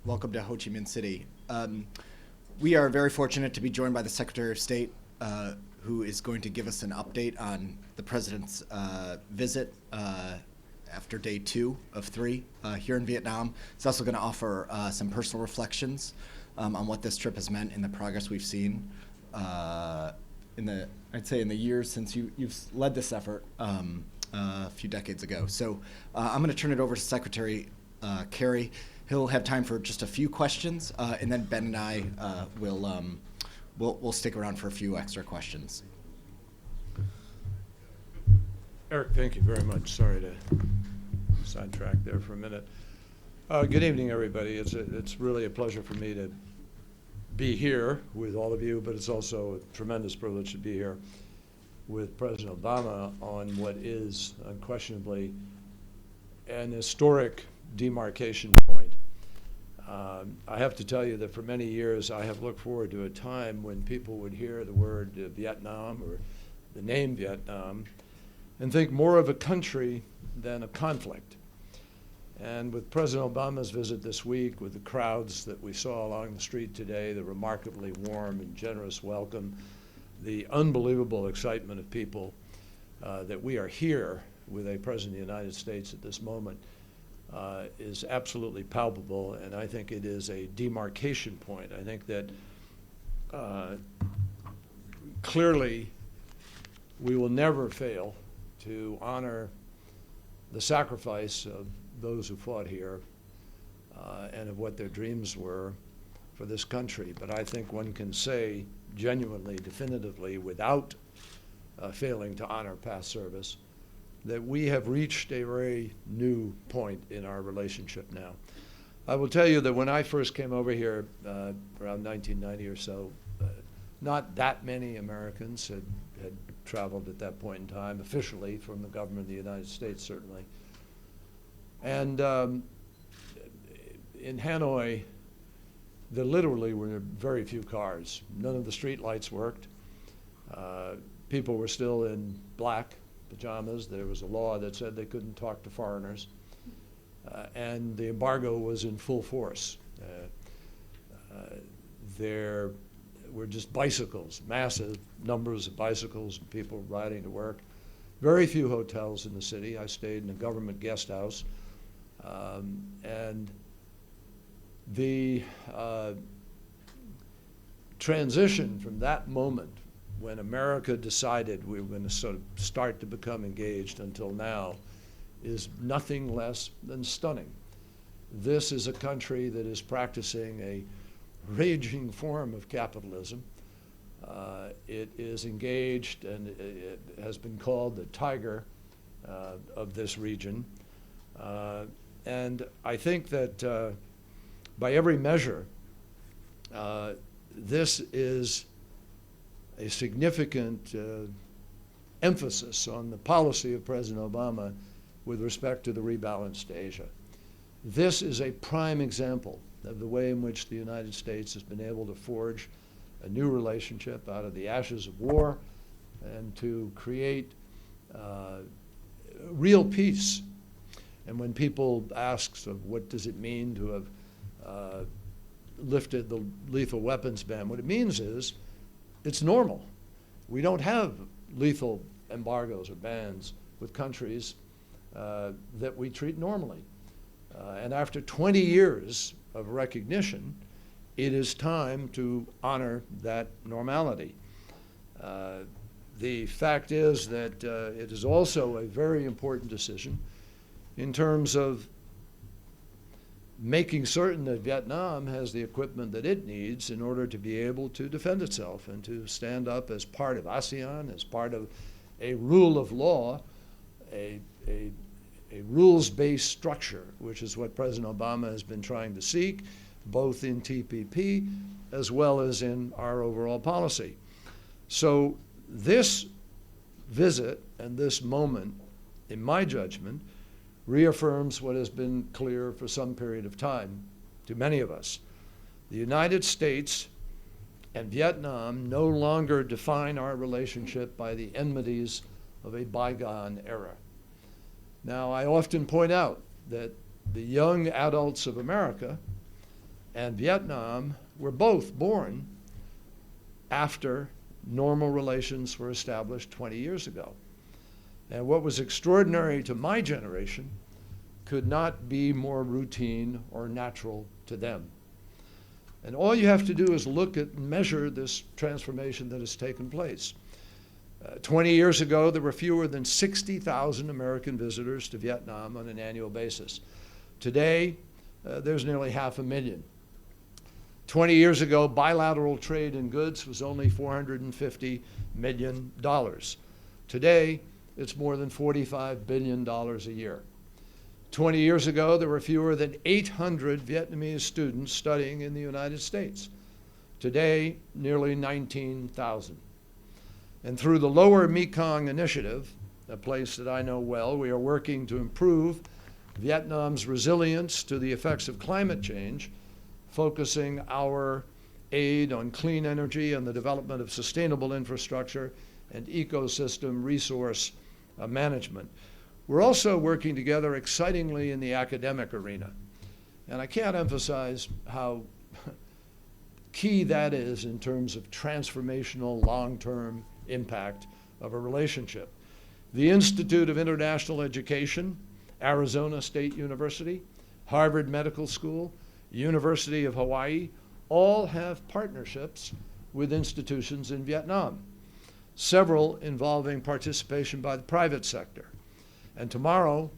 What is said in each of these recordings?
Welcome to Ho Chi Minh City. We are very fortunate to be joined by the Secretary of State, who is going to give us an update on the President's visit after day 2 of 3 here in Vietnam. He's also going to offer some personal reflections on what this trip has meant in the progress we've seen in the years since you've led this effort a few decades ago. So I'm going to turn it over to Secretary Kerry. He'll have time for just a few questions, and then Ben and I we'll stick around for a few extra questions. Eric, thank you very much. Sorry to sidetrack there for a minute. Good evening, everybody. It's really a pleasure for me to be here with all of you, but it's also a tremendous privilege to be here with President Obama on what is unquestionably an historic demarcation point. I have to tell you that for many years I have looked forward to a time when people would hear the word Vietnam or the name Vietnam and think more of a country than a conflict. And with President Obama's visit this week, with the crowds that we saw along the street today, the remarkably warm and generous welcome, the unbelievable excitement of people that we are here with a President of the United States at this moment is absolutely palpable, and I think it is a demarcation point. I think that clearly we will never fail to honor the sacrifice of those who fought here and of what their dreams were for this country. But I think one can say genuinely, definitively, without failing to honor past service, that we have reached a very new point in our relationship now. I will tell you that when I first came over here around 1990 or so, not that many Americans had traveled at that point in time, officially from the government of the United States, certainly. And in Hanoi, there literally were very few cars. None of the street lights worked. People were still in black pajamas. There was a law that said they couldn't talk to foreigners. And the embargo was in full force. There were just bicycles, massive numbers of bicycles and people riding to work. Very few hotels in the city. I stayed in a government guest house. And the transition from that moment when America decided we were going to sort of start to become engaged until now is nothing less than stunning. This is a country that is practicing a raging form of capitalism. It is engaged, and it has been called the tiger of this region. And I think that by every measure, this is a significant emphasis on the policy of President Obama with respect to the rebalanced Asia. This is a prime example of the way in which the United States has been able to forge a new relationship out of the ashes of war and to create real peace. And when people ask, so what does it mean to have lifted the lethal weapons ban, what it means is it's normal. We don't have lethal embargoes or bans with countries that we treat normally. And after 20 years of recognition, it is time to honor that normality. The fact is that it is also a very important decision in terms of making certain that Vietnam has the equipment that it needs in order to be able to defend itself and to stand up as part of ASEAN, as part of a rule of law, a rules-based structure, which is what President Obama has been trying to seek, both in TPP as well as in our overall policy. So this visit and this moment, in my judgment, reaffirms what has been clear for some period of time to many of us. The United States and Vietnam no longer define our relationship by the enmities of a bygone era. Now, I often point out that the young adults of America and Vietnam were both born after normal relations were established 20 years ago. And what was extraordinary to my generation could not be more routine or natural to them. And all you have to do is look at and measure this transformation that has taken place. 20 years ago, there were fewer than 60,000 American visitors to Vietnam on an annual basis. Today, there's nearly 500,000. 20 years ago, bilateral trade in goods was only $450 million. Today, it's more than $45 billion a year. 20 years ago, there were fewer than 800 Vietnamese students studying in the United States. Today, nearly 19,000. And through the Lower Mekong Initiative, a place that I know well, we are working to improve Vietnam's resilience to the effects of climate change, focusing our aid on clean energy and the development of sustainable infrastructure and ecosystem resource management. We're also working together excitingly in the academic arena. And I can't emphasize how key that is in terms of transformational long-term impact of a relationship. The Institute of International Education, Arizona State University, Harvard Medical School, University of Hawaii, all have partnerships with institutions in Vietnam, several involving participation by the private sector. And tomorrow,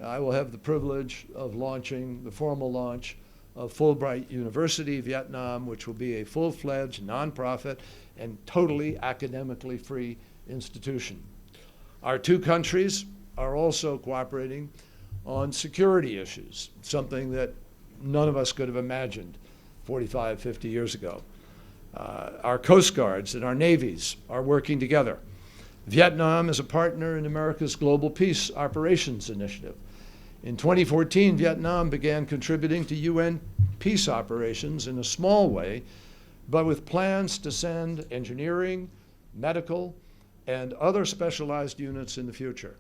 I will have the privilege of launching the formal launch of Fulbright University Vietnam, which will be a full-fledged, nonprofit, and totally academically free institution. Our two countries are also cooperating on security issues, something that none of us could have imagined 45, 50 years ago. Our Coast Guards and our navies are working together. Vietnam is a partner in America's Global Peace Operations Initiative. In 2014, Vietnam began contributing to UN peace operations in a small way, but with plans to send engineering, medical, and other specialized units in the future.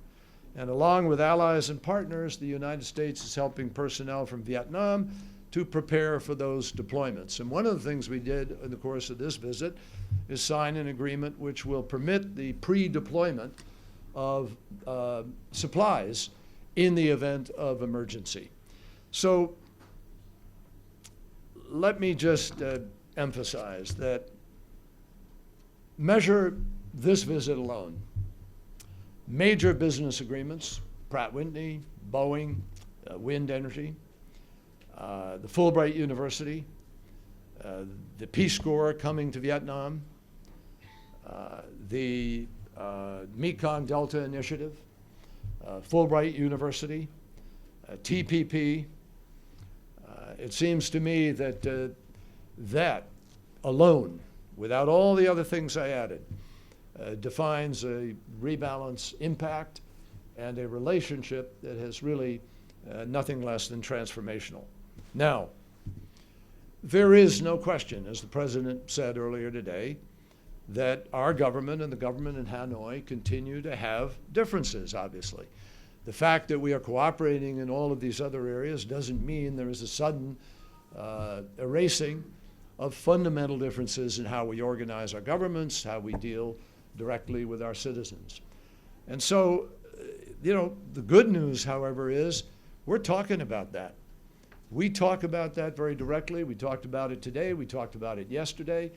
And along with allies and partners, the United States is helping personnel from Vietnam to prepare for those deployments. And one of the things we did in the course of this visit is sign an agreement which will permit the pre-deployment of supplies in the event of emergency. So let me just emphasize that measure this visit alone. Major business agreements, Pratt & Whitney, Boeing, wind energy, the Fulbright University, the Peace Corps coming to Vietnam, the Mekong Delta Initiative, Fulbright University, TPP. It seems to me that that alone, without all the other things I added, defines a rebalance impact and a relationship that has really nothing less than transformational. Now, there is no question, as the President said earlier today, that our government and the government in Hanoi continue to have differences, obviously. The fact that we are cooperating in all of these other areas doesn't mean there is a sudden erasing of fundamental differences in how we organize our governments, how we deal directly with our citizens. And so, the good news, however, is we're talking about that. We talk about that very directly. We talked about it today. We talked about it yesterday.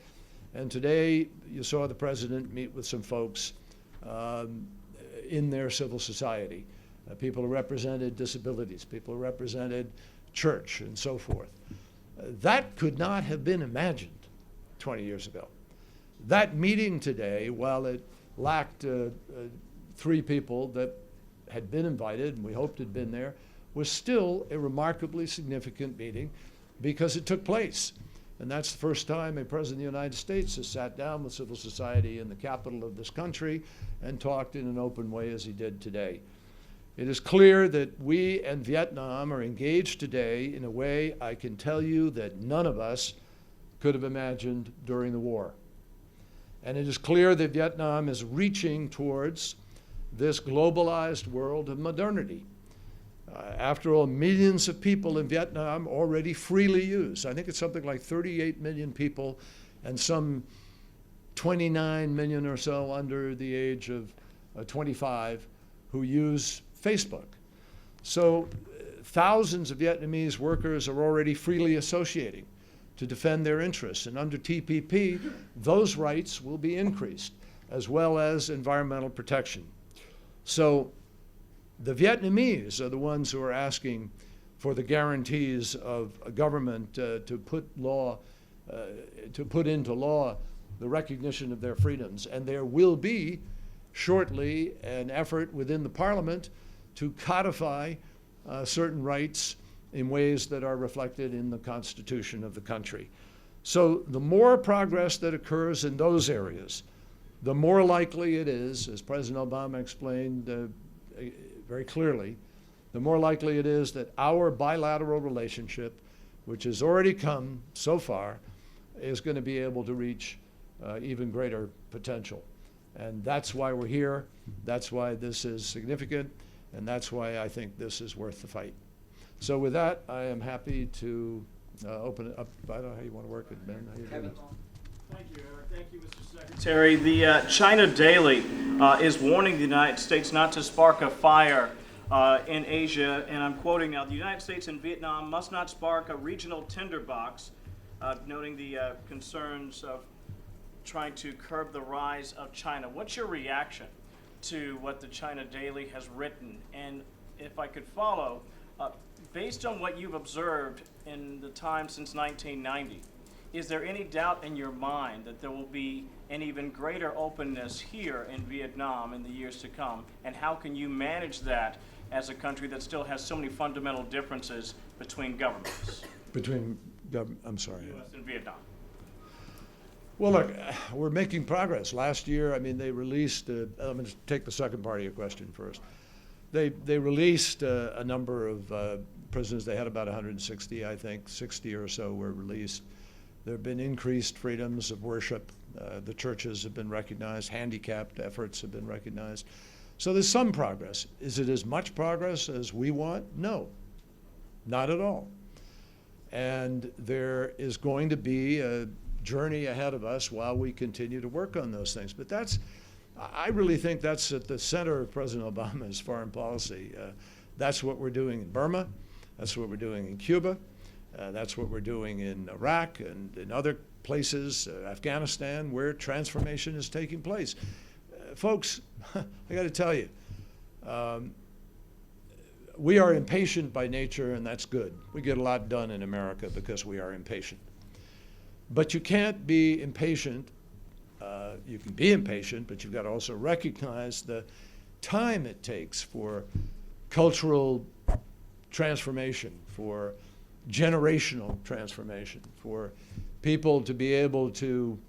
And today, you saw the President meet with some folks in their civil society, people who represented disabilities, people who represented church, and so forth. That could not have been imagined 20 years ago. That meeting today, while it lacked 3 people that had been invited, and we hoped had been there, was still a remarkably significant meeting because it took place. And that's the first time a President of the United States has sat down with civil society in the capital of this country and talked in an open way as he did today. It is clear that we and Vietnam are engaged today in a way I can tell you that none of us could have imagined during the war. And it is clear that Vietnam is reaching towards this globalized world of modernity. After all, millions of people in Vietnam already freely use. I think it's something like 38 million people and some 29 million or so under the age of 25 who use Facebook. So thousands of Vietnamese workers are already freely associating to defend their interests. And under TPP, those rights will be increased, as well as environmental protection. So the Vietnamese are the ones who are asking for the guarantees of a government to put into law the recognition of their freedoms. And there will be shortly an effort within the parliament to codify certain rights in ways that are reflected in the constitution of the country. So the more progress that occurs in those areas, the more likely it is, as President Obama explained very clearly, the more likely it is that our bilateral relationship, which has already come so far, is going to be able to reach even greater potential. And that's why we're here. That's why this is significant. And that's why I think this is worth the fight. So with that, I am happy to open it up. I don't know how you want to work it, Ben. How you doing? Thank you, Eric. Thank you, Mr. Secretary. The China Daily is warning the United States not to spark a fire in Asia, and I'm quoting now, the United States and Vietnam must not spark a regional tinderbox, noting the concerns of trying to curb the rise of China. What's your reaction to what the China Daily has written? And if I could follow, based on what you've observed in the time since 1990, is there any doubt in your mind that there will be an even greater openness here in Vietnam in the years to come? And how can you manage that as a country that still has so many fundamental differences between governments? I'm sorry. U.S. and Vietnam. Well, look, we're making progress. Last year, I mean, they released, let me just take the second part of your question first. They released a number of prisoners. They had about 160, I think. 60 or so were released. There have been increased freedoms of worship. The churches have been recognized. Handicapped efforts have been recognized. So there's some progress. Is it as much progress as we want? No, not at all. And there is going to be a journey ahead of us while we continue to work on those things. But I really think that's at the center of President Obama's foreign policy. That's what we're doing in Burma. That's what we're doing in Cuba. That's what we're doing in Iraq and in other places, Afghanistan, where transformation is taking place. Folks, I got to tell you, we are impatient by nature, and that's good. We get a lot done in America because we are impatient. But you can't be impatient. You can be impatient, but you've got to also recognize the time it takes for cultural transformation, for generational transformation, for people to be able to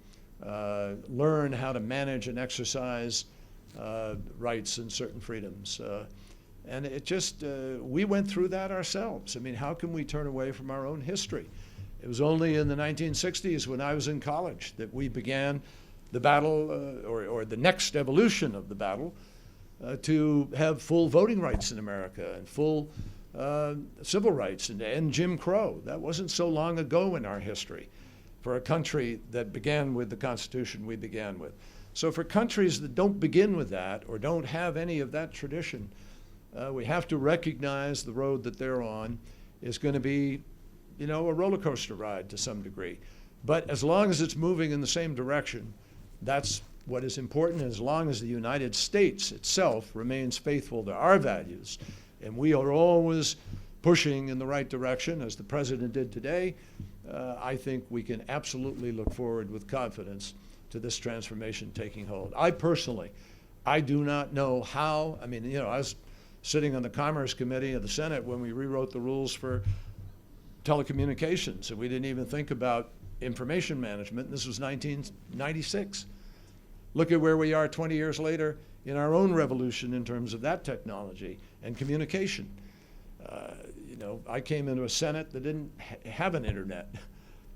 learn how to manage and exercise rights and certain freedoms. And it just, we went through that ourselves. I mean, how can we turn away from our own history? It was only in the 1960s when I was in college that we began the battle, or the next evolution of the battle, to have full voting rights in America and full civil rights and to end Jim Crow. That wasn't so long ago in our history for a country that began with the Constitution we began with. So for countries that don't begin with that or don't have any of that tradition, we have to recognize the road that they're on is going to be, a roller coaster ride to some degree. But as long as it's moving in the same direction, that's what is important. As long as the United States itself remains faithful to our values, and we are always pushing in the right direction, as the President did today, I think we can absolutely look forward with confidence to this transformation taking hold. I do not know how. I mean, I was sitting on the Commerce Committee of the Senate when we rewrote the rules for telecommunications, and we didn't even think about information management. This was 1996. Look at where we are 20 years later in our own revolution in terms of that technology and communication. I came into a Senate that didn't have an internet,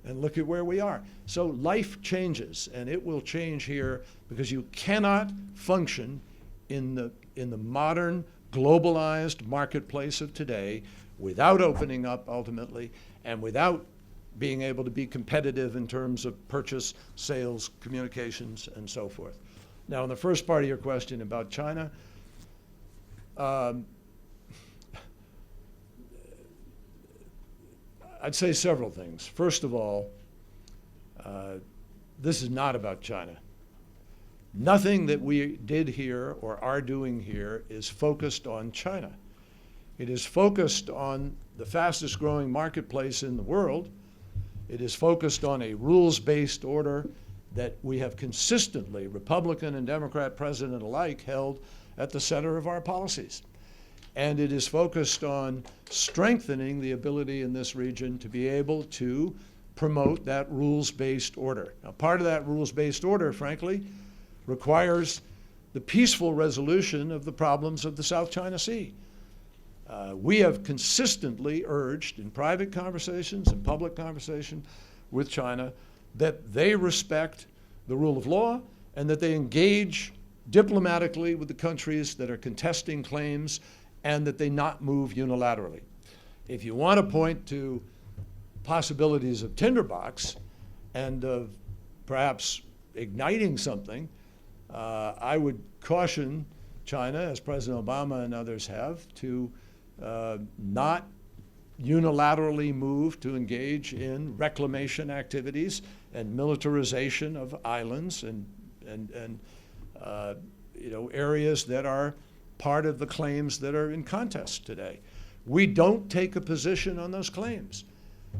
and look at where we are. So life changes, and it will change here because you cannot function in the modern globalized marketplace of today without opening up ultimately and without being able to be competitive in terms of purchase, sales, communications, and so forth. Now, in the first part of your question about China, I'd say several things. First of all, this is not about China. Nothing that we did here or are doing here is focused on China. It is focused on the fastest growing marketplace in the world. It is focused on a rules-based order that we have consistently, Republican and Democrat president alike, held at the center of our policies. And it is focused on strengthening the ability in this region to be able to promote that rules-based order. Now, part of that rules-based order, frankly, requires the peaceful resolution of the problems of the South China Sea. We have consistently urged in private conversations and public conversation with China that they respect the rule of law and that they engage diplomatically with the countries that are contesting claims and that they not move unilaterally. If you want to point to possibilities of tinderbox and of perhaps igniting something, I would caution China, as President Obama and others have, to not unilaterally move to engage in reclamation activities and militarization of islands and areas that are part of the claims that are in contest today. We don't take a position on those claims.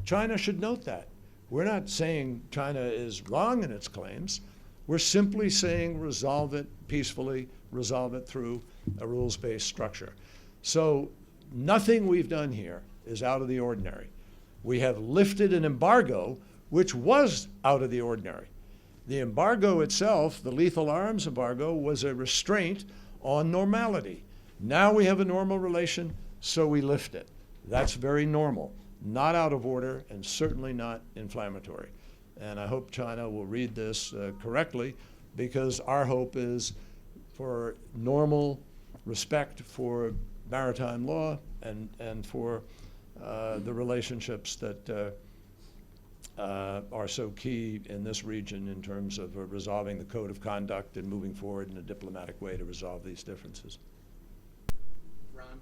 China should note that. We're not saying China is wrong in its claims. We're simply saying resolve it peacefully, resolve it through a rules-based structure. So nothing we've done here is out of the ordinary. We have lifted an embargo which was out of the ordinary. The embargo itself, the lethal arms embargo, was a restraint on normality. Now we have a normal relation, so we lift it. That's very normal, not out of order, and certainly not inflammatory. And I hope China will read this correctly, because our hope is for normal respect for maritime law and for the relationships that are so key in this region in terms of resolving the code of conduct and moving forward in a diplomatic way to resolve these differences. Ron?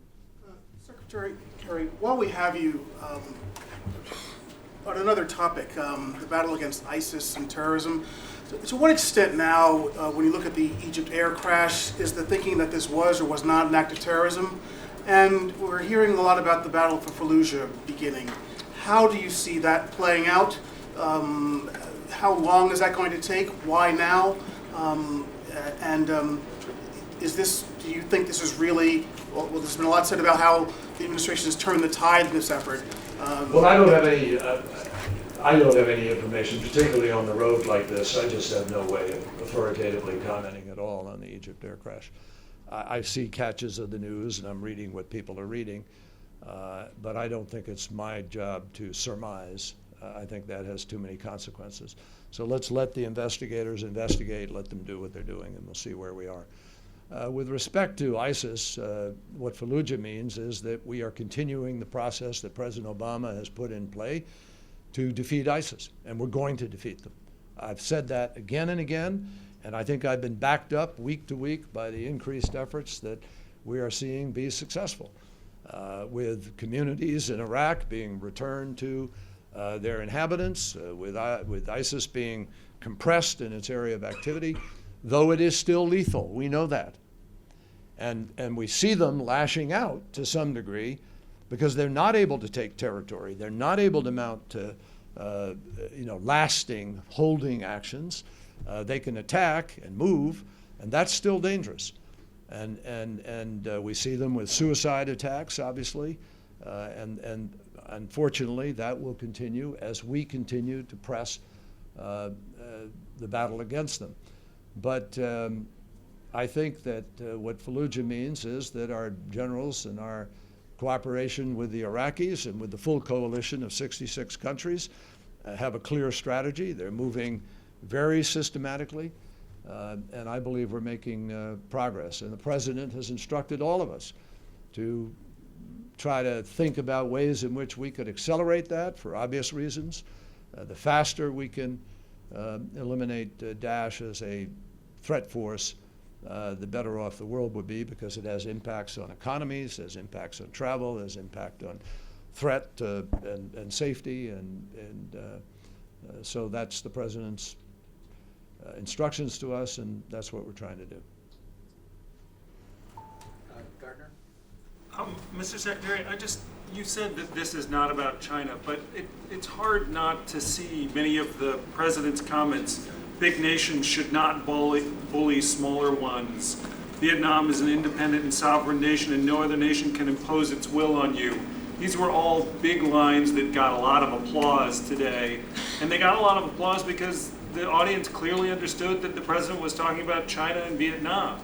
Secretary Kerry, while we have you, on another topic, the battle against ISIS and terrorism, to what extent now, when you look at the Egypt air crash, is the thinking that this was or was not an act of terrorism? And we're hearing a lot about the battle for Fallujah beginning. How do you see that playing out? How long is that going to take? Why now? Do you think this is really, well, there's been a lot said about how the administration has turned the tide in this effort. Well, I don't have any information, particularly on the road like this. I just have no way of authoritatively commenting at all on the Egypt air crash. I see catches of the news, and I'm reading what people are reading, but I don't think it's my job to surmise. I think that has too many consequences. So let's let the investigators investigate, let them do what they're doing, and we'll see where we are. With respect to ISIS, what Fallujah means is that we are continuing the process that President Obama has put in play to defeat ISIS, and we're going to defeat them. I've said that again and again, and I think I've been backed up week to week by the increased efforts that we are seeing be successful, with communities in Iraq being returned to their inhabitants, with ISIS being compressed in its area of activity, though it is still lethal. We know that. And we see them lashing out to some degree because they're not able to take territory. They're not able to mount lasting holding actions. They can attack and move, and that's still dangerous. And we see them with suicide attacks, obviously, and unfortunately that will continue as we continue to press the battle against them. But I think that what Fallujah means is that our generals and our cooperation with the Iraqis and with the full coalition of 66 countries have a clear strategy. They're moving very systematically, and I believe we're making progress. And the President has instructed all of us to try to think about ways in which we could accelerate that for obvious reasons. The faster we can eliminate Daesh as a threat force, the better off the world would be, because it has impacts on economies, has impacts on travel, has impact on threat and safety, and so that's the President's instructions to us, and that's what we're trying to do. Gardner? Mr. Secretary, you said that this is not about China, but it's hard not to see many of the President's comments. Big nations should not bully smaller ones. Vietnam is an independent and sovereign nation, and no other nation can impose its will on you. These were all big lines that got a lot of applause today. And they got a lot of applause because the audience clearly understood that the President was talking about China and Vietnam.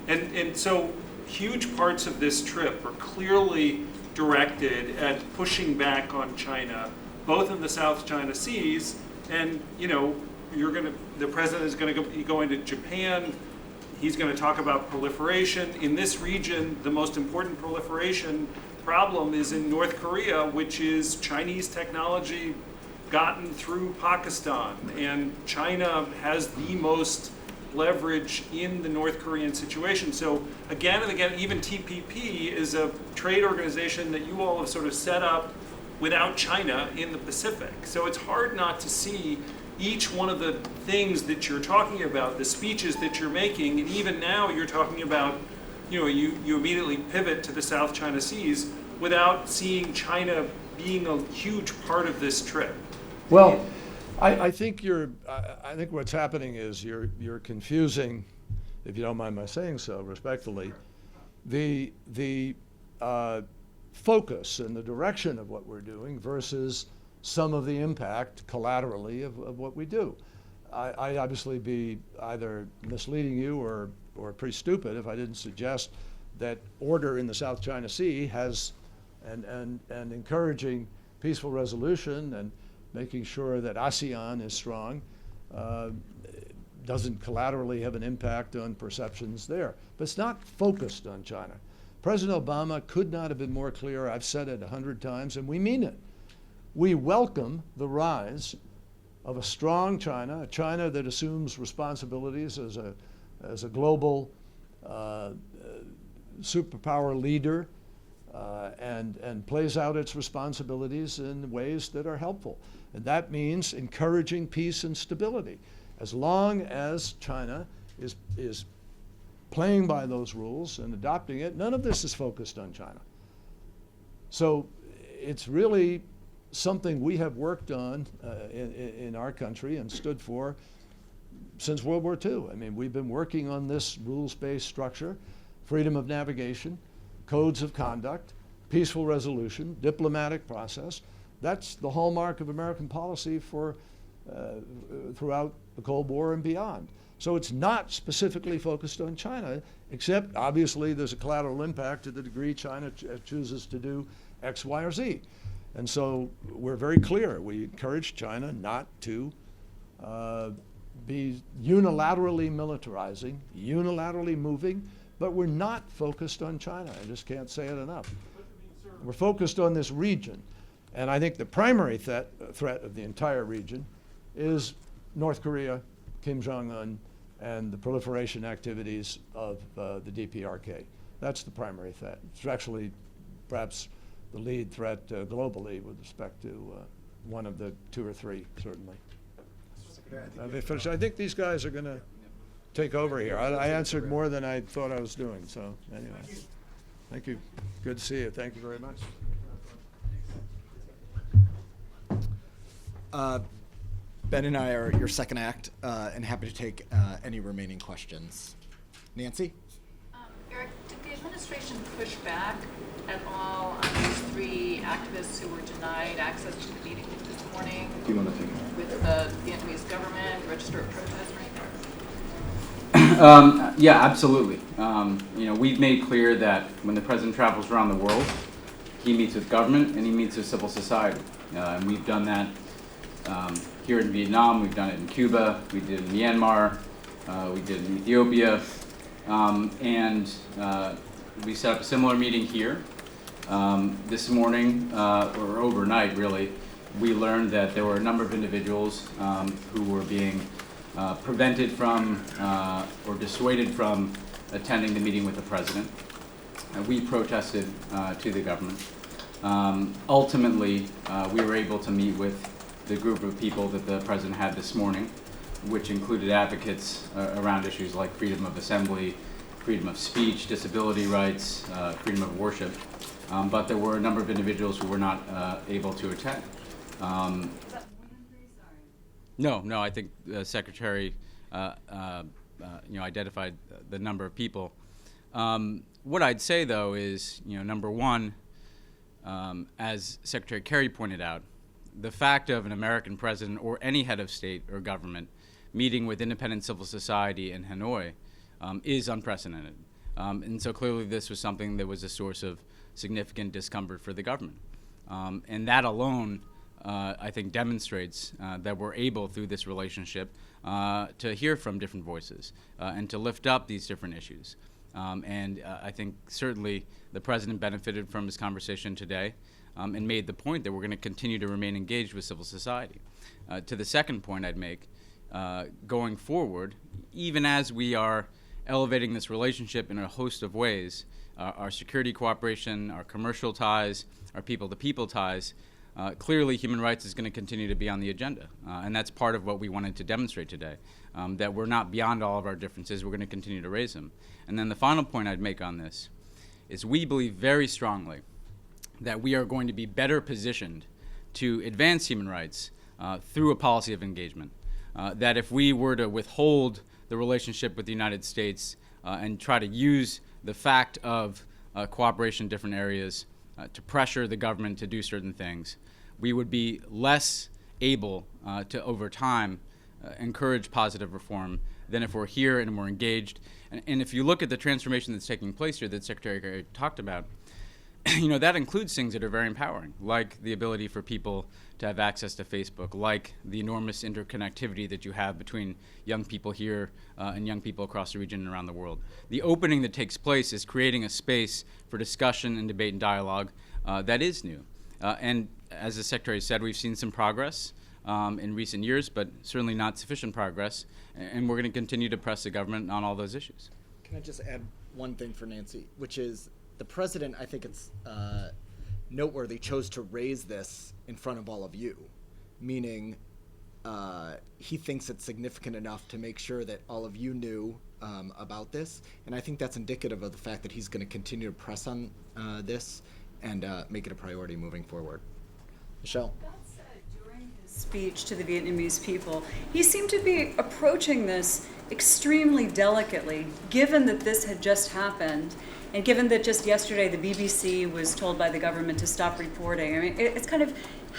And so huge parts of this trip are clearly directed at pushing back on China, both in the South China Seas, and the President is going to go into Japan. He's going to talk about proliferation. In this region, the most important proliferation problem is in North Korea, which is Chinese technology gotten through Pakistan. And China has the most leverage in the North Korean situation. So again and again, even TPP is a trade organization that you all have sort of set up without China in the Pacific. So it's hard not to see each one of the things that you're talking about, the speeches that you're making, and even now you're talking about, you immediately pivot to the South China Seas without seeing China being a huge part of this trip. Well, I think I think what's happening is you're confusing, if you don't mind my saying so respectfully, the focus and the direction of what we're doing versus some of the impact collaterally of what we do. I'd obviously be either misleading you or pretty stupid if I didn't suggest that order in the South China Sea has and encouraging peaceful resolution and making sure that ASEAN is strong doesn't collaterally have an impact on perceptions there. But it's not focused on China. President Obama could not have been more clear. I've said it 100 times, and we mean it. We welcome the rise of a strong China, a China that assumes responsibilities as a global superpower leader and plays out its responsibilities in ways that are helpful. And that means encouraging peace and stability. As long as China is playing by those rules and adopting it, none of this is focused on China. So it's really something we have worked on in our country and stood for since World War II. I mean, we've been working on this rules-based structure, freedom of navigation, codes of conduct, peaceful resolution, diplomatic process. That's the hallmark of American policy for throughout the Cold War and beyond. So it's not specifically focused on China, except obviously there's a collateral impact to the degree China chooses to do X, Y, or Z. And so we're very clear. We encourage China not to be unilaterally militarizing, unilaterally moving, but we're not focused on China. I just can't say it enough. We're focused on this region. And I think the primary threat of the entire region is North Korea, Kim Jong-un, and the proliferation activities of the DPRK. That's the primary threat. It's actually perhaps the lead threat globally with respect to one of the two or three, certainly. I think these guys are going to take over here. I answered more than I thought I was doing, so anyway. Thank you. Good to see you. Thank you very much. Ben and I are your second act, and happy to take any remaining questions. Nancy? Eric, did the administration push back at all on these three activists who were denied access to the meeting this morning? Do you want to take it? With the Vietnamese government, register of protest or anything? Yeah, absolutely. We've made clear that when the president travels around the world, he meets with government and he meets with civil society. And we've done that here in Vietnam, we've done it in Cuba, we did it in Myanmar, we did it in Ethiopia. we set up a similar meeting here. This morning, or overnight really, we learned that there were a number of individuals who were being prevented from or dissuaded from attending the meeting with the president. We protested to the government. Ultimately, we were able to meet with the group of people that the president had this morning, which included advocates around issues like freedom of assembly, freedom of speech, disability rights, freedom of worship. But there were a number of individuals who were not able to attend. No, I think the Secretary identified the number of people. What I'd say, though, is, number one, as Secretary Kerry pointed out, the fact of an American president or any head of state or government meeting with independent civil society in Hanoi is unprecedented. And so clearly this was something that was a source of significant discomfort for the government. And that alone, I think, demonstrates that we're able, through this relationship, to hear from different voices and to lift up these different issues. And I think certainly the president benefited from his conversation today and made the point that we're going to continue to remain engaged with civil society. To the second point I'd make, going forward, even as we are elevating this relationship in a host of ways, our security cooperation, our commercial ties, our people-to-people ties, clearly human rights is going to continue to be on the agenda. And that's part of what we wanted to demonstrate today, that we're not beyond all of our differences. We're going to continue to raise them. And then the final point I'd make on this is we believe very strongly that we are going to be better positioned to advance human rights through a policy of engagement. That if we were to withhold the relationship with the United States and try to use the fact of cooperation in different areas to pressure the government to do certain things, we would be less able to, over time, encourage positive reform than if we're here and we're engaged. And if you look at the transformation that's taking place here that Secretary Kerry talked about, that includes things that are very empowering, like the ability for people to have access to Facebook, like the enormous interconnectivity that you have between young people here and young people across the region and around the world. The opening that takes place is creating a space for discussion and debate and dialogue that is new. And as the Secretary said, we've seen some progress in recent years, but certainly not sufficient progress, and we're going to continue to press the government on all those issues. Can I just add one thing for Nancy, which is the president, I think it's noteworthy, chose to raise this in front of all of you, meaning he thinks it's significant enough to make sure that all of you knew about this, and I think that's indicative of the fact that he's going to continue to press on this and make it a priority moving forward. Michelle? During his speech to the Vietnamese people, he seemed to be approaching this extremely delicately, given that this had just happened, and given that just yesterday the BBC was told by the government to stop reporting. I mean, it's kind of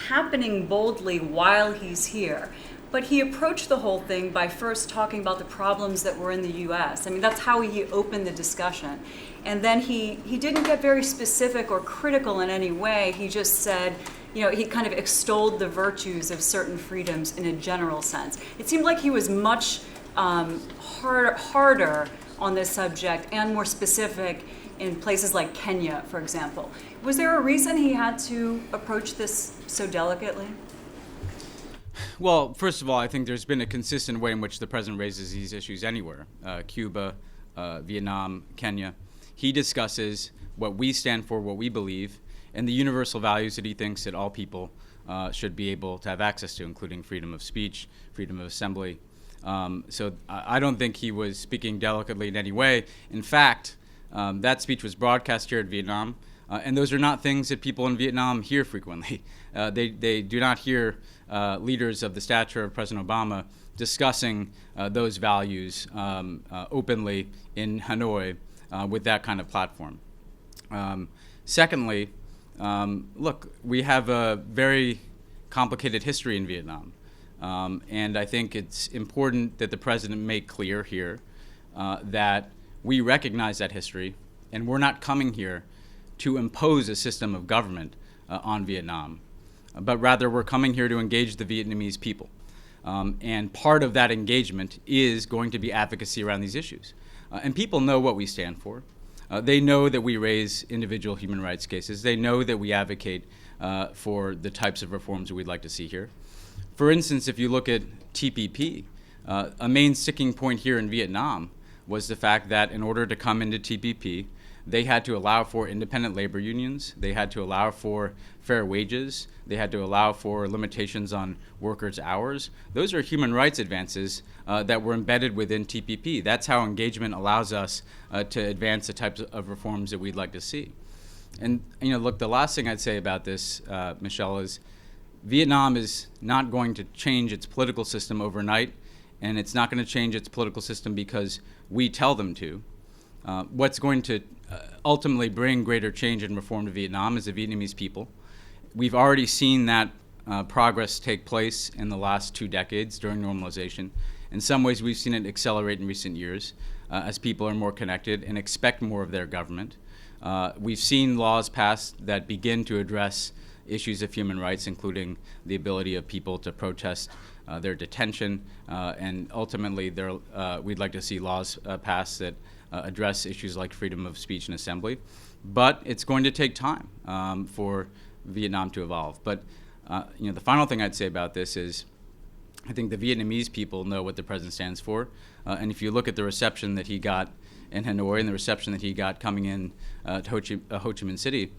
happening boldly while he's here. But he approached the whole thing by first talking about the problems that were in the U.S. I mean, that's how he opened the discussion. And then he didn't get very specific or critical in any way. He just said, he kind of extolled the virtues of certain freedoms in a general sense. It seemed like he was much harder on this subject and more specific in places like Kenya, for example. Was there a reason he had to approach this so delicately? Well, first of all, I think there's been a consistent way in which the president raises these issues anywhere. Cuba, Vietnam, Kenya. He discusses what we stand for, what we believe, and the universal values that he thinks that all people should be able to have access to, including freedom of speech, freedom of assembly. So I don't think he was speaking delicately in any way. In fact, that speech was broadcast here at Vietnam, and those are not things that people in Vietnam hear frequently. They do not hear leaders of the stature of President Obama discussing those values openly in Hanoi with that kind of platform. Secondly, look, we have a very complicated history in Vietnam, and I think it's important that the president make clear here that we recognize that history, and we're not coming here to impose a system of government on Vietnam, but rather we're coming here to engage the Vietnamese people. And part of that engagement is going to be advocacy around these issues. And people know what we stand for. They know that we raise individual human rights cases. They know that we advocate for the types of reforms that we'd like to see here. For instance, if you look at TPP, a main sticking point here in Vietnam was the fact that in order to come into TPP, they had to allow for independent labor unions, they had to allow for fair wages, they had to allow for limitations on workers' hours. Those are human rights advances that were embedded within TPP. That's how engagement allows us to advance the types of reforms that we'd like to see. And look, the last thing I'd say about this, Michelle, is Vietnam is not going to change its political system overnight, and it's not going to change its political system because we tell them to. What's going to ultimately bring greater change and reform to Vietnam is the Vietnamese people. We've already seen that progress take place in the last 2 decades during normalization. In some ways, we've seen it accelerate in recent years as people are more connected and expect more of their government. We've seen laws passed that begin to address issues of human rights, including the ability of people to protest their detention, and ultimately we'd like to see laws passed that address issues like freedom of speech and assembly. But it's going to take time for Vietnam to evolve. But the final thing I'd say about this is I think the Vietnamese people know what the president stands for. And if you look at the reception that he got in Hanoi and the reception that he got coming in to Ho Chi Minh City,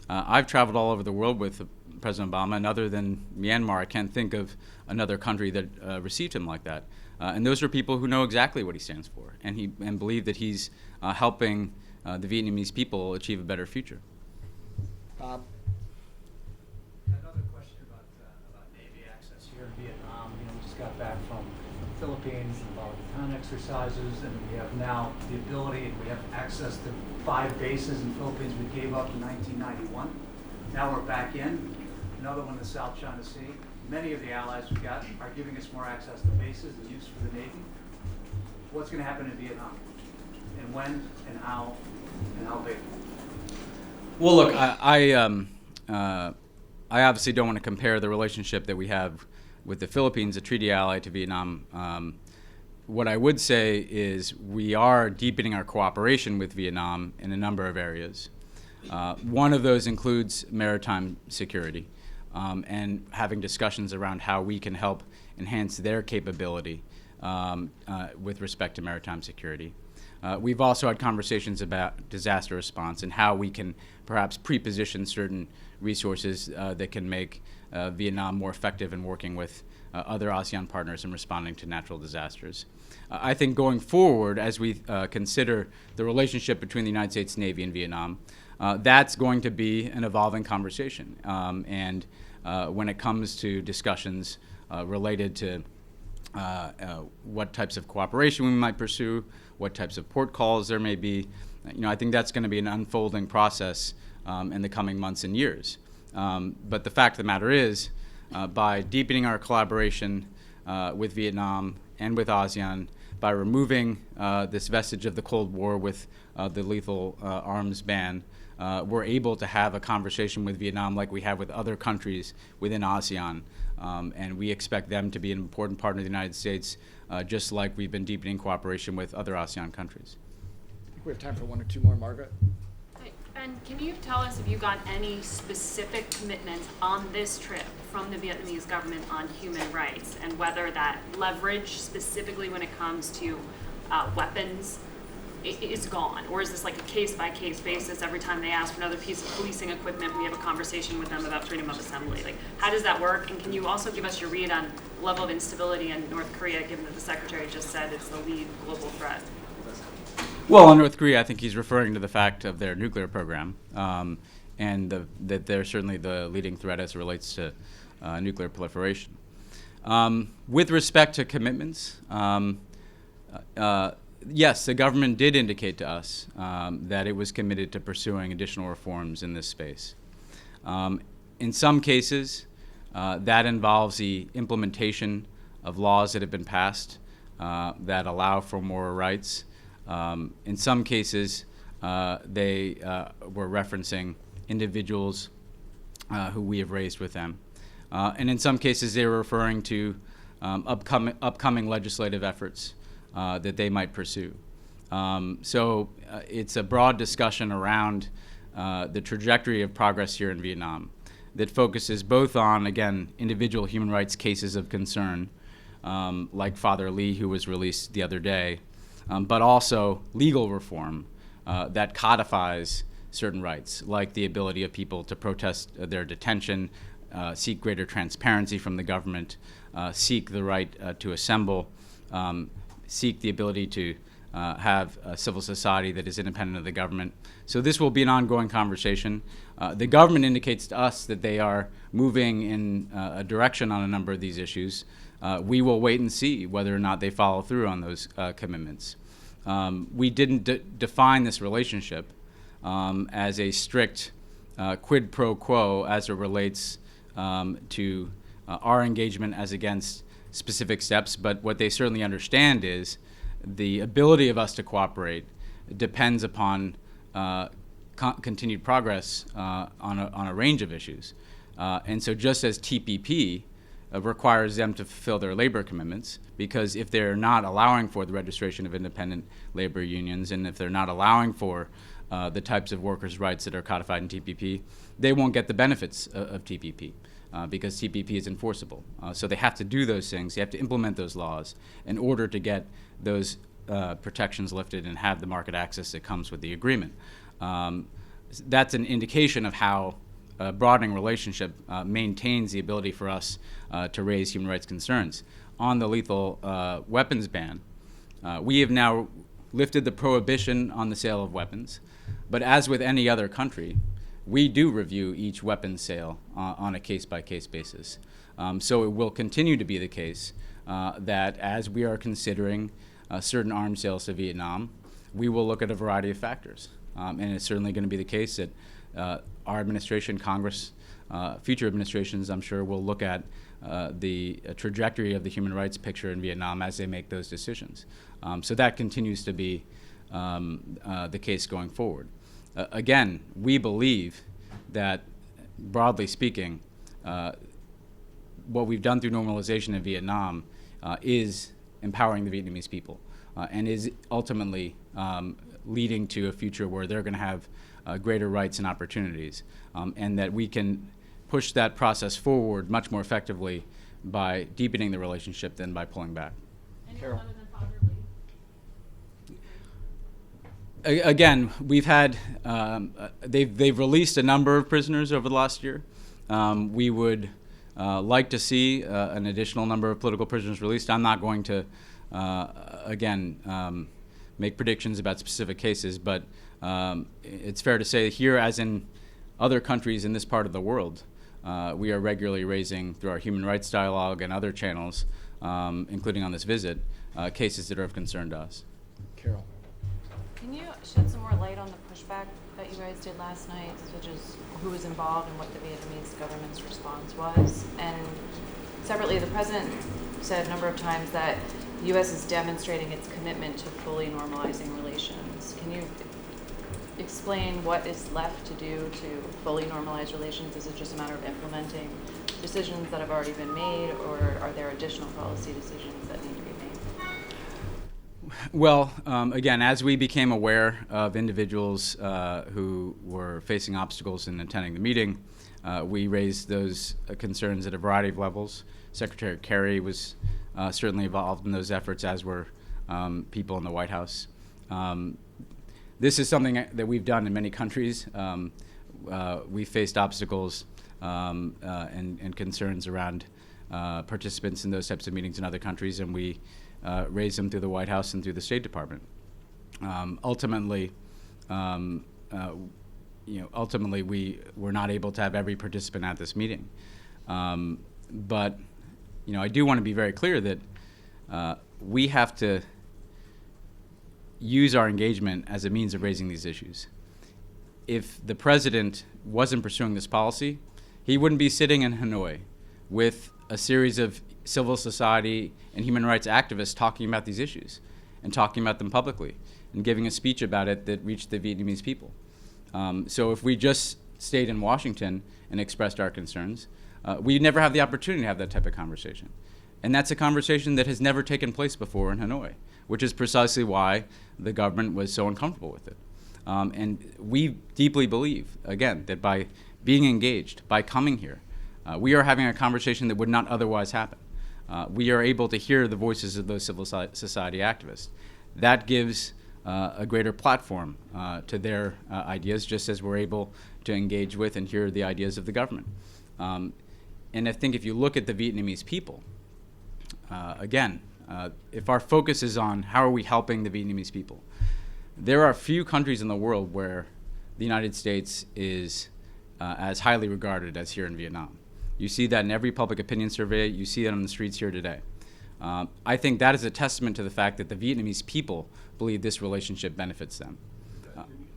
I've traveled all over the world with President Obama, and other than Myanmar, I can't think of another country that received him like that. And those are people who know exactly what he stands for, and believe that he's helping the Vietnamese people achieve a better future. Bob? Another question about Navy access here in Vietnam. We just got back from the Philippines and Balikatan exercises, and we have now the ability, and we have access to 5 bases in the Philippines we gave up in 1991. Now we're back in. Another one in the South China Sea. Many of the allies we've got are giving us more access to bases and use for the Navy. What's going to happen in Vietnam? And when and how big? Well, look, I obviously don't want to compare the relationship that we have with the Philippines, a treaty ally to Vietnam. What I would say is we are deepening our cooperation with Vietnam in a number of areas. One of those includes maritime security, and having discussions around how we can help enhance their capability with respect to maritime security. We've also had conversations about disaster response and how we can perhaps pre-position certain resources that can make Vietnam more effective in working with other ASEAN partners in responding to natural disasters. I think going forward, as we consider the relationship between the United States Navy and Vietnam, that's going to be an evolving conversation. And when it comes to discussions related to what types of cooperation we might pursue, what types of port calls there may be, I think that's going to be an unfolding process in the coming months and years. But the fact of the matter is, by deepening our collaboration with Vietnam and with ASEAN, by removing this vestige of the Cold War with the lethal arms ban, we're able to have a conversation with Vietnam like we have with other countries within ASEAN. And we expect them to be an important partner of the United States, just like we've been deepening cooperation with other ASEAN countries. I think we have time for 1 or 2 more. Margaret? And can you tell us if you got any specific commitments on this trip from the Vietnamese government on human rights, and whether that leverage specifically when it comes to weapons is gone? Or is this like a case-by-case basis? Every time they ask for another piece of policing equipment, we have a conversation with them about freedom of assembly. Like, how does that work? And can you also give us your read on level of instability in North Korea, given that the Secretary just said it's the lead global threat? Well, on North Korea, I think he's referring to the fact of their nuclear program, and that they're certainly the leading threat as it relates to nuclear proliferation. With respect to commitments, yes, the government did indicate to us that it was committed to pursuing additional reforms in this space. In some cases, that involves the implementation of laws that have been passed that allow for more rights. In some cases, they were referencing individuals who we have raised with them. And in some cases, they were referring to upcoming legislative efforts that they might pursue. It's a broad discussion around the trajectory of progress here in Vietnam that focuses both on, again, individual human rights cases of concern, like Father Lee, who was released the other day, but also legal reform that codifies certain rights, like the ability of people to protest their detention, seek greater transparency from the government, seek the right to assemble, seek the ability to have a civil society that is independent of the government. So this will be an ongoing conversation. The government indicates to us that they are moving in a direction on a number of these issues. We will wait and see whether or not they follow through on those commitments. We didn't define this relationship as a strict quid pro quo as it relates to our engagement as against specific steps, but what they certainly understand is the ability of us to cooperate depends upon continued progress on a range of issues. And so just as TPP requires them to fulfill their labor commitments, because if they're not allowing for the registration of independent labor unions, and if they're not allowing for the types of workers' rights that are codified in TPP, they won't get the benefits of TPP. Because TPP is enforceable. So they have to do those things. They have to implement those laws in order to get those protections lifted and have the market access that comes with the agreement. That's an indication of how a broadening relationship maintains the ability for us to raise human rights concerns. On the lethal weapons ban, we have now lifted the prohibition on the sale of weapons, but as with any other country, we do review each weapons sale on a case-by-case basis. So it will continue to be the case that as we are considering certain arms sales to Vietnam, we will look at a variety of factors. And it's certainly going to be the case that our administration, Congress, future administrations, I'm sure, will look at the trajectory of the human rights picture in Vietnam as they make those decisions. So that continues to be the case going forward. Again, we believe that, broadly speaking, what we've done through normalization in Vietnam is empowering the Vietnamese people and is ultimately leading to a future where they're going to have greater rights and opportunities, and that we can push that process forward much more effectively by deepening the relationship than by pulling back. Anyone other than Father Lee? Again, we've had, they've released a number of prisoners over the last year. We would like to see an additional number of political prisoners released. I'm not going to, again, make predictions about specific cases, but it's fair to say here, as in other countries in this part of the world, we are regularly raising, through our human rights dialogue and other channels, including on this visit, cases that are of concern to us. Carol. Can you shed some more light on the pushback that you guys did last night, such as who was involved and what the Vietnamese government's response was? And separately, the president said a number of times that the U.S. is demonstrating its commitment to fully normalizing relations. Can you explain what is left to do to fully normalize relations? Is it just a matter of implementing decisions that have already been made, or are there additional policy decisions that need to be made? Well, again, as we became aware of individuals who were facing obstacles in attending the meeting, we raised those concerns at a variety of levels. Secretary Kerry was certainly involved in those efforts, as were people in the White House. This is something that we've done in many countries. We faced obstacles and concerns around participants in those types of meetings in other countries, and we raised them through the White House and through the State Department. Ultimately, we were not able to have every participant at this meeting. But I do want to be very clear that we have to use our engagement as a means of raising these issues. If the president wasn't pursuing this policy, he wouldn't be sitting in Hanoi with a series of civil society and human rights activists talking about these issues and talking about them publicly and giving a speech about it that reached the Vietnamese people. So if we just stayed in Washington and expressed our concerns, we'd never have the opportunity to have that type of conversation. And that's a conversation that has never taken place before in Hanoi, which is precisely why the government was so uncomfortable with it. And we deeply believe, again, that by being engaged, by coming here, we are having a conversation that would not otherwise happen. We are able to hear the voices of those civil society activists. That gives a greater platform to their ideas, just as we're able to engage with and hear the ideas of the government. And I think if you look at the Vietnamese people, again, if our focus is on how are we helping the Vietnamese people, there are few countries in the world where the United States is as highly regarded as here in Vietnam. You see that in every public opinion survey. You see it on the streets here today. I think that is a testament to the fact that the Vietnamese people believe this relationship benefits them. Can you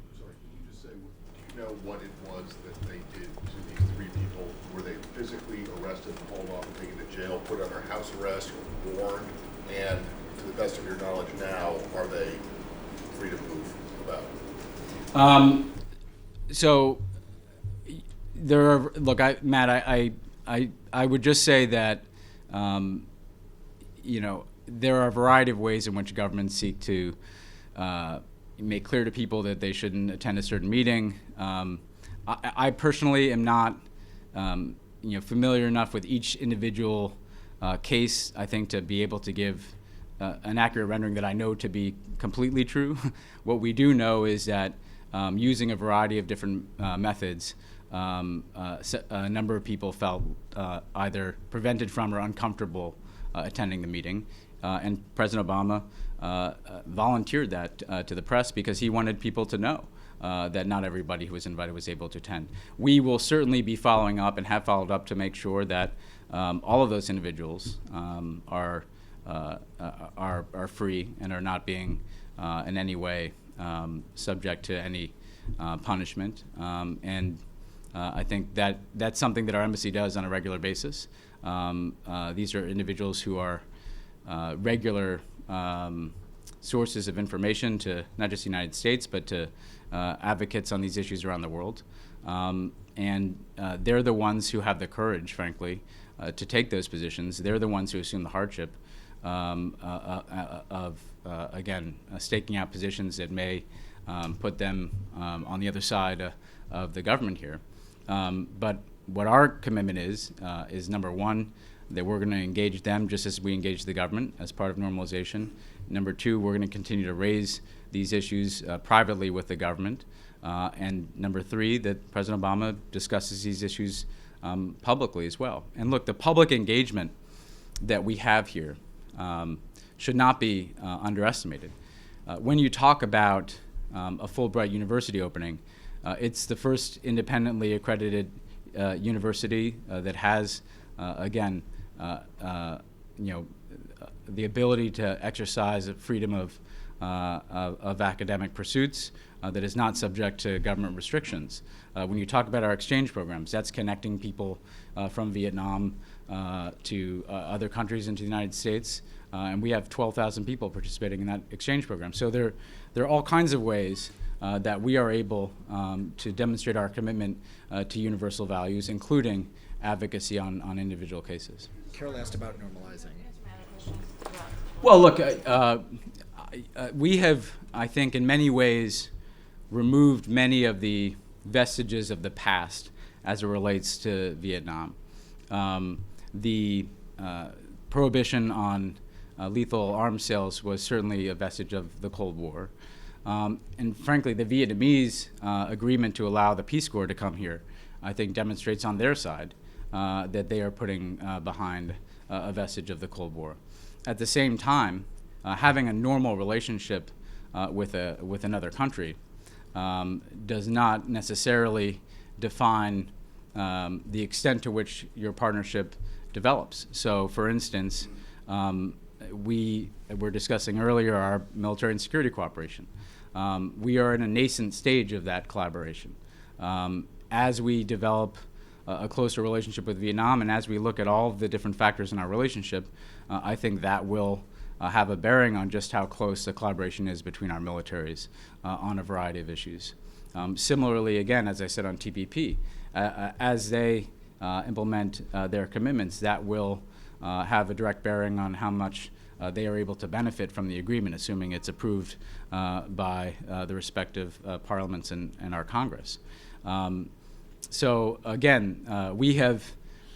just say, do you know what it was that they did to these three people? Were they physically arrested, hauled off, and taken to jail, put under house arrest, or warned? And to the best of your knowledge now, are they free to move about? So there are, look, Matt, I would just say that, there are a variety of ways in which governments seek to make clear to people that they shouldn't attend a certain meeting. I personally am not, familiar enough with each individual case, I think, to be able to give an accurate rendering that I know to be completely true. What we do know is that using a variety of different methods, a number of people felt either prevented from or uncomfortable attending the meeting. And President Obama volunteered that to the press because he wanted people to know that not everybody who was invited was able to attend. We will certainly be following up and have followed up to make sure that all of those individuals are free and are not being in any way subject to any punishment. I think that that's something that our embassy does on a regular basis. These are individuals who are regular sources of information to not just the United States, but to advocates on these issues around the world. They're the ones who have the courage, frankly, to take those positions. They're the ones who assume the hardship of staking out positions that may put them on the other side of the government here. But what our commitment is number one, that we're going to engage them just as we engage the government as part of normalization. Number two, we're going to continue to raise these issues privately with the government. And number three, that President Obama discusses these issues publicly as well. And look, the public engagement that we have here should not be underestimated. When you talk about a Fulbright University opening, it's the first independently accredited university that has, the ability to exercise freedom of academic pursuits that is not subject to government restrictions. When you talk about our exchange programs, that's connecting people from Vietnam to other countries into the United States, and we have 12,000 people participating in that exchange program. So there are all kinds of ways that we are able to demonstrate our commitment to universal values, including advocacy on individual cases. Carol asked about normalizing. Well, look, we have, I think, in many ways, removed many of the vestiges of the past as it relates to Vietnam. The prohibition on lethal arms sales was certainly a vestige of the Cold War. And frankly, the Vietnamese agreement to allow the Peace Corps to come here, I think, demonstrates on their side that they are putting behind a vestige of the Cold War. At the same time, having a normal relationship with another country does not necessarily define the extent to which your partnership develops. So, for instance, we were discussing earlier our military and security cooperation. We are in a nascent stage of that collaboration. As we develop a closer relationship with Vietnam and as we look at all of the different factors in our relationship, I think that will have a bearing on just how close the collaboration is between our militaries on a variety of issues. Similarly, again, as I said on TPP, as they implement their commitments, that will have a direct bearing on how much they are able to benefit from the agreement, assuming it's approved by the respective parliaments and our Congress. So again, we have,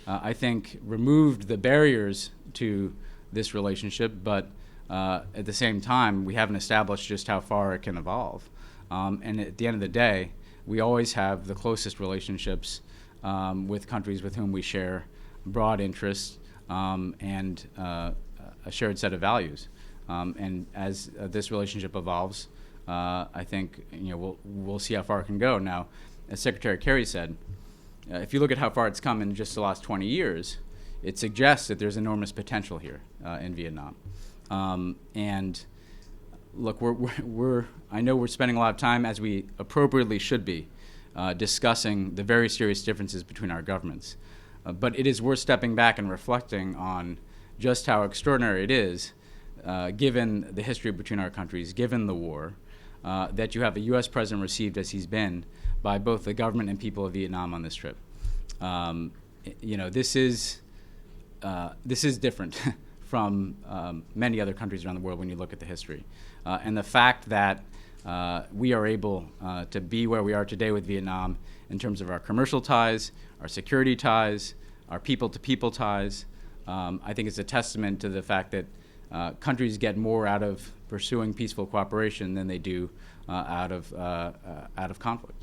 I think, removed the barriers to this relationship, but at the same time, we haven't established just how far it can evolve. And at the end of the day, we always have the closest relationships with countries with whom we share broad interests and a shared set of values. And as this relationship evolves, I think we'll see how far it can go. Now, as Secretary Kerry said, if you look at how far it's come in just the last 20 years, it suggests that there's enormous potential here in Vietnam. And look, I know we're spending a lot of time, as we appropriately should be, discussing the very serious differences between our governments. But it is worth stepping back and reflecting on just how extraordinary it is, given the history between our countries, given the war, that you have a U.S. president received as he's been by both the government and people of Vietnam on this trip. This is different from many other countries around the world when you look at the history. And the fact that we are able to be where we are today with Vietnam in terms of our commercial ties, our security ties, our people-to-people ties, I think it's a testament to the fact that countries get more out of pursuing peaceful cooperation than they do out of conflict.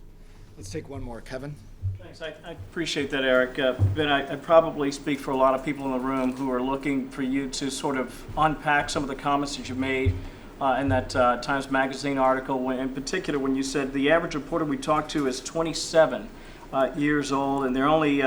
Let's take one more. Kevin? Thanks. I appreciate that, Eric. Ben, I probably speak for a lot of people in the room who are looking for you to sort of unpack some of the comments that you made in that Times Magazine article, in particular when you said the average reporter we talked to is 27 years old, and their only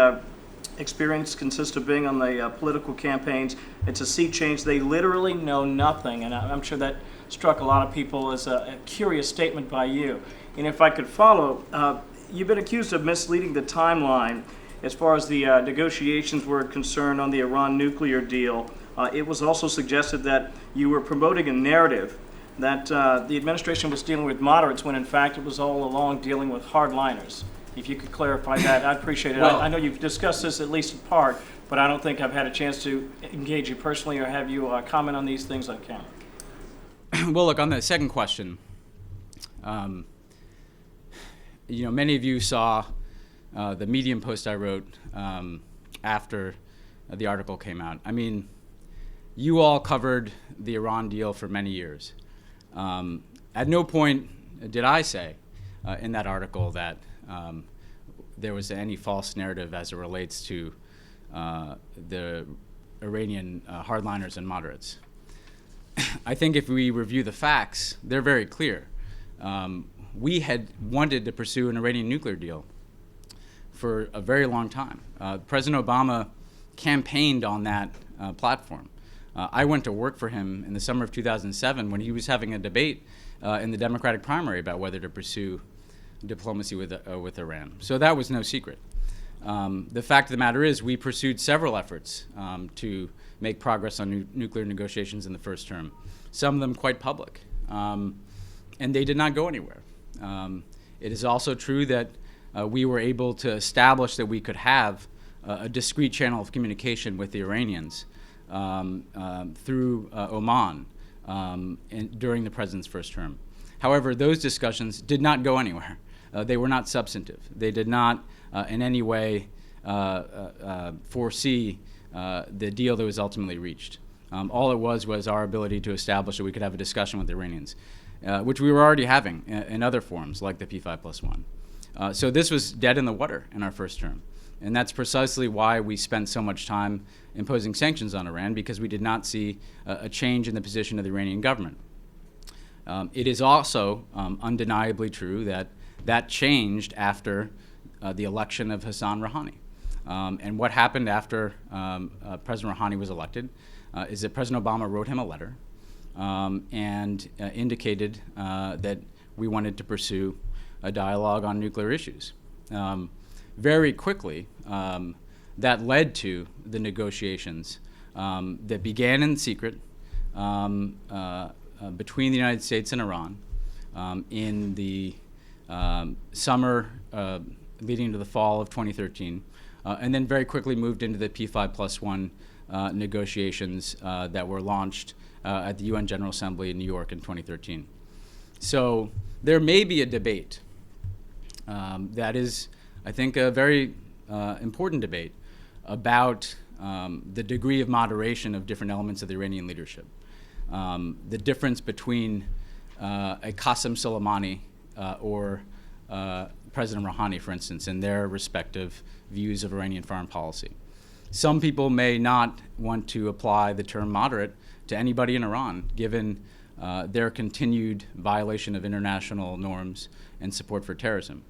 experience consists of being on the political campaigns. It's a sea change. They literally know nothing, and I'm sure that struck a lot of people as a curious statement by you. And if I could follow, you've been accused of misleading the timeline as far as the negotiations were concerned on the Iran nuclear deal. It was also suggested that you were promoting a narrative that the administration was dealing with moderates when in fact it was all along dealing with hardliners. If you could clarify that, I'd appreciate it. Well, I know you've discussed this at least in part, but I don't think I've had a chance to engage you personally or have you comment on these things on camera. Well, look, on the second question, many of you saw the Medium post I wrote after the article came out. I mean, you all covered the Iran deal for many years. At no point did I say in that article that there was any false narrative as it relates to the Iranian hardliners and moderates. I think if we review the facts, they're very clear. We had wanted to pursue an Iranian nuclear deal for a very long time. President Obama campaigned on that platform. I went to work for him in the summer of 2007 when he was having a debate in the Democratic primary about whether to pursue diplomacy with Iran. So that was no secret. The fact of the matter is we pursued several efforts to make progress on nuclear negotiations in the first term, some of them quite public, and they did not go anywhere. It is also true that we were able to establish that we could have a discrete channel of communication with the Iranians through Oman during the president's first term. However, those discussions did not go anywhere. They were not substantive. They did not in any way foresee the deal that was ultimately reached. All it was our ability to establish that we could have a discussion with the Iranians, which we were already having in other forums like the P5+1. So this was dead in the water in our first term. And that's precisely why we spent so much time imposing sanctions on Iran, because we did not see a change in the position of the Iranian government. It is also undeniably true that that changed after the election of Hassan Rouhani. And what happened after President Rouhani was elected is that President Obama wrote him a letter and indicated that we wanted to pursue a dialogue on nuclear issues. Very quickly, that led to the negotiations that began in secret between the United States and Iran in the summer leading to the fall of 2013, and then very quickly moved into the P5+1 negotiations that were launched at the UN General Assembly in New York in 2013. So there may be a debate that is, I think, a very important debate about the degree of moderation of different elements of the Iranian leadership. The difference between a Qasem Soleimani or President Rouhani, for instance, and their respective views of Iranian foreign policy. Some people may not want to apply the term moderate to anybody in Iran, given their continued violation of international norms and support for terrorism.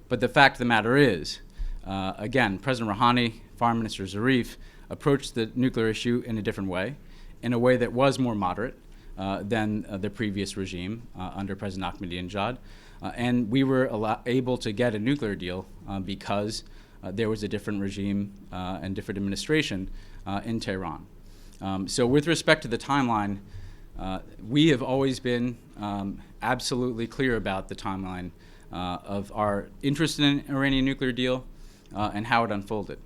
But the fact of the matter is, again, President Rouhani, Foreign Minister Zarif, approached the nuclear issue in a different way, in a way that was more moderate than the previous regime under President Ahmadinejad. And we were able to get a nuclear deal because there was a different regime and different administration in Tehran. So with respect to the timeline, we have always been absolutely clear about the timeline of our interest in an Iranian nuclear deal and how it unfolded.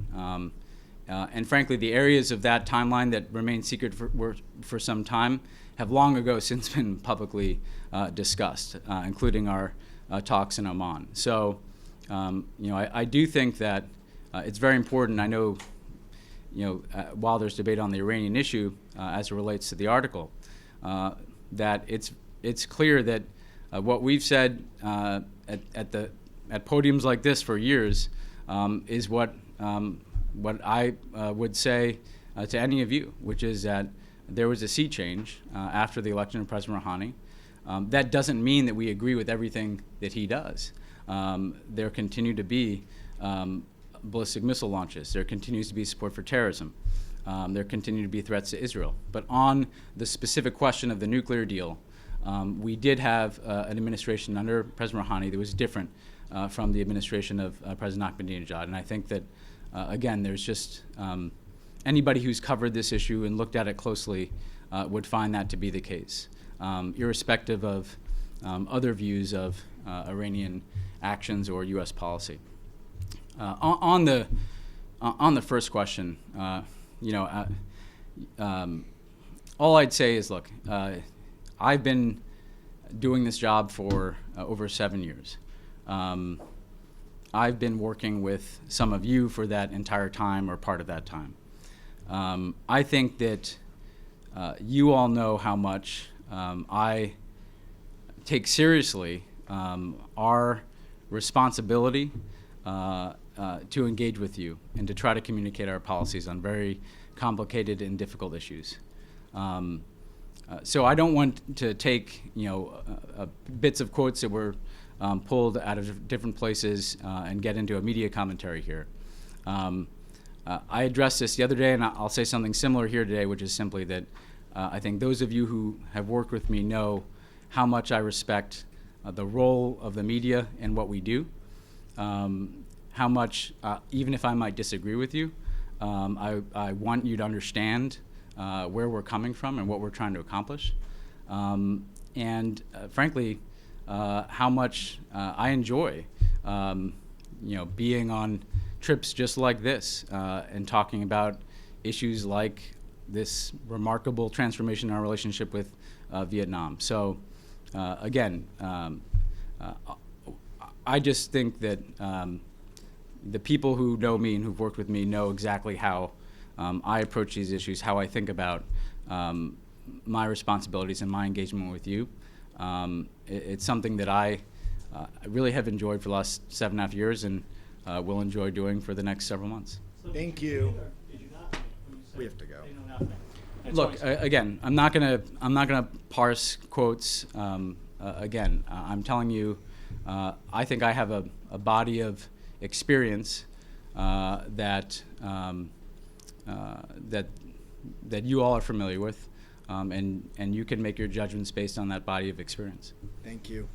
And frankly, the areas of that timeline that remained secret for some time have long ago since been publicly discussed, including our talks in Oman. So, I do think that it's very important. I know, while there's debate on the Iranian issue as it relates to the article, that it's clear that what we've said at podiums like this for years is what I would say to any of you, which is that there was a sea change after the election of President Rouhani. That doesn't mean that we agree with everything that he does. There continue to be ballistic missile launches. There continues to be support for terrorism. There continue to be threats to Israel. But on the specific question of the nuclear deal, we did have an administration under President Rouhani that was different from the administration of President Ahmadinejad. And I think that, again, there's just anybody who's covered this issue and looked at it closely would find that to be the case, irrespective of other views of Iranian actions or U.S. policy. On the first question, all I'd say is, look, I've been doing this job for over 7 years. I've been working with some of you for that entire time or part of that time. I think that you all know how much I take seriously our responsibility to engage with you and to try to communicate our policies on very complicated and difficult issues. So I don't want to take bits of quotes that were pulled out of different places and get into a media commentary here. I addressed this the other day, and I'll say something similar here today, which is simply that I think those of you who have worked with me know how much I respect the role of the media in what we do, how much, even if I might disagree with you, I want you to understand where we're coming from and what we're trying to accomplish. And frankly, how much I enjoy, being on trips just like this and talking about issues like this remarkable transformation in our relationship with Vietnam. So again, I just think that the people who know me and who've worked with me know exactly how I approach these issues, how I think about my responsibilities and my engagement with you. It's something that I really have enjoyed for the last 7.5 years and will enjoy doing for the next several months. Thank you. We have to go. Look, again, I'm not gonna parse quotes. Again, I'm telling you, I think I have a body of experience that you all are familiar with, and you can make your judgments based on that body of experience. Thank you.